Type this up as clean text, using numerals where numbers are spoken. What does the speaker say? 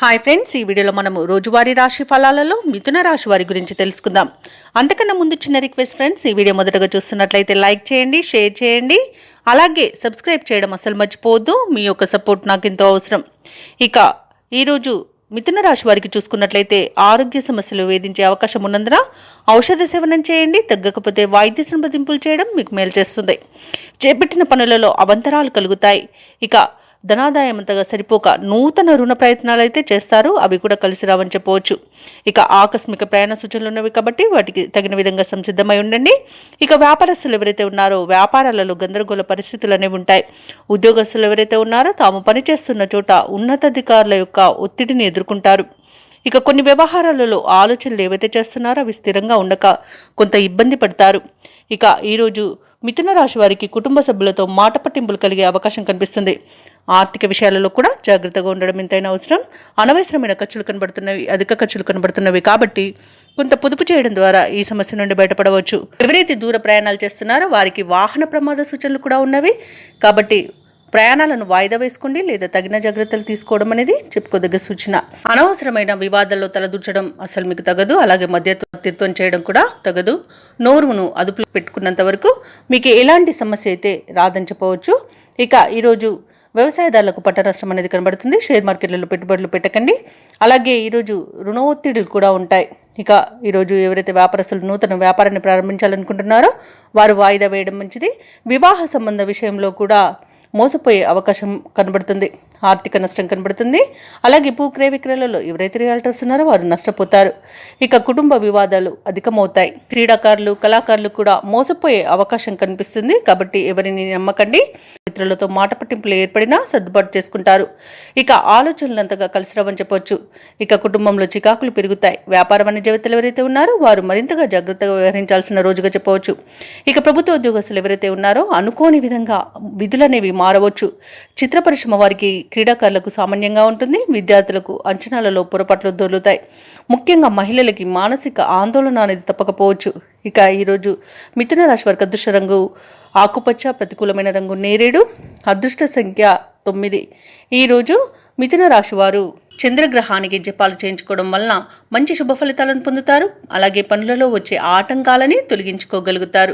Hi friends, ఈ వీడియోలో మనము రోజువారీ రాశి ఫలాలలో మిథున రాశి వారి గురించి తెలుసుకుందాం. అంతకన్నా ముందు చిన్న రిక్వెస్ట్ ఫ్రెండ్స్, ఈ వీడియో మొదటగా చూస్తున్నట్లయితే లైక్ చేయండి, షేర్ చేయండి, అలాగే సబ్స్క్రైబ్ చేయడం అసలు మర్చిపోవద్దు. మీ యొక్క సపోర్ట్ నాకు ఎంతో అవసరం. ఇక ఈరోజు మిథున రాశి వారికి చూసుకున్నట్లయితే ఆరోగ్య సమస్యలు వేధించే అవకాశం ఉన్నందున ఔషధ సేవనం చేయండి. తగ్గకపోతే వైద్య సంప్రదింపులు చేయడం మీకు మేలు చేస్తుంది. చేపట్టిన పనులలో అవంతరాలు కలుగుతాయి. ఇక ధనాదాయం అంతగా సరిపోక నూతన రుణ ప్రయత్నాలు అయితే చేస్తారు, అవి కూడా కలిసి రావని చెప్పవచ్చు. ఇక ఆకస్మిక ప్రయాణ సూచనలు ఉన్నవి కాబట్టి వాటికి తగిన విధంగా సంసిద్ధమై ఉండండి. ఇక వ్యాపారస్తులు ఎవరైతే ఉన్నారో వ్యాపారాలలో గందరగోళ పరిస్థితులు అనేవి ఉంటాయి. ఉద్యోగస్తులు ఎవరైతే ఉన్నారో తాము పనిచేస్తున్న చోట ఉన్నతాధికారుల యొక్క ఒత్తిడిని ఎదుర్కొంటారు. ఇక కొన్ని వ్యవహారాలలో ఆలోచనలు ఏవైతే చేస్తున్నారో అవి స్థిరంగా ఉండక కొంత ఇబ్బంది పడతారు. ఇక ఈరోజు మిథున రాశి వారికి కుటుంబ సభ్యులతో మాట పట్టింపులు కలిగే అవకాశం కనిపిస్తుంది. ఆర్థిక విషయాలలో కూడా జాగ్రత్తగా ఉండడం ఎంతైనా అవసరం. అనవసరమైన ఖర్చులు కనబడుతున్నవి, అధిక ఖర్చులు కనబడుతున్నవి కాబట్టి కొంత పొదుపు చేయడం ద్వారా ఈ సమస్య నుండి బయటపడవచ్చు. ఎవరైతే దూర ప్రయాణాలు చేస్తున్నారో వారికి వాహన ప్రమాద సూచనలు కూడా ఉన్నవి కాబట్టి ప్రయాణాలను వాయిదా వేసుకోండి, లేదా తగిన జాగ్రత్తలు తీసుకోవడం అనేది చెప్పుకోదగ్గ సూచన. అనవసరమైన వివాదాల్లో తలదూర్చడం అసలు మీకు తగదు. అలాగే మధ్యవర్తిత్వం చేయడం కూడా తగదు. నోరును అదుపులో పెట్టుకున్నంత వరకు మీకు ఎలాంటి సమస్య అయితే రాదని చెప్పవచ్చు. ఇక ఈరోజు వ్యవసాయదారులకు పంట నష్టం అనేది కనబడుతుంది. షేర్ మార్కెట్లలో పెట్టుబడులు పెట్టకండి. అలాగే ఈరోజు రుణ ఒత్తిడులు కూడా ఉంటాయి. ఇక ఈరోజు ఎవరైతే వ్యాపారస్తులు నూతన వ్యాపారాన్ని ప్రారంభించాలనుకుంటున్నారో వారు వాయిదా వేయడం మంచిది. వివాహ సంబంధ విషయంలో కూడా మోసపోయే అవకాశం కనబడుతుంది. ఆర్థిక నష్టం కనబడుతుంది. అలాగే భూక్రయ విక్రయాలలో ఎవరైతే రియాల్టర్స్ ఉన్నారో వారు నష్టపోతారు. ఇక కుటుంబ వివాదాలు అధికమవుతాయి. క్రీడాకారులు, కళాకారులు కూడా మోసపోయే అవకాశం కనిపిస్తుంది కాబట్టి ఎవరిని నమ్మకండి. మిత్రులతో మాట పట్టింపులు ఏర్పడినా సర్దుబాటు చేసుకుంటారు. ఇక ఆలోచనలు అంతగా కలిసి రావని చెప్పొచ్చు. ఇక కుటుంబంలో చికాకులు పెరుగుతాయి. వ్యాపార వాణిజ్యవేత్తలు ఎవరైతే ఉన్నారో వారు మరింతగా జాగ్రత్తగా వ్యవహరించాల్సిన రోజుగా చెప్పవచ్చు. ఇక ప్రభుత్వ ఉద్యోగస్తులు ఎవరైతే ఉన్నారో అనుకోని విధంగా విధులనేవి మారవచ్చు. చిత్ర పరిశ్రమ వారికి, క్రీడాకారులకు సామాన్యంగా ఉంటుంది. విద్యార్థులకు అంచనాలలో పొరపాట్లు దొరుకుతాయి. ముఖ్యంగా మహిళలకి మానసిక ఆందోళన అనేది తప్పకపోవచ్చు. ఇక ఈరోజు మిథున రాశి వారికి అదృష్ట రంగు ఆకుపచ్చ, ప్రతికూలమైన రంగు నేరేడు, అదృష్ట సంఖ్య 9. ఈరోజు మిథున రాశి వారు చంద్రగ్రహానికి జపాలు చేయించుకోవడం వలన మంచి శుభ ఫలితాలను పొందుతారు. అలాగే పనులలో వచ్చే ఆటంకాలని తొలగించుకోగలుగుతారు.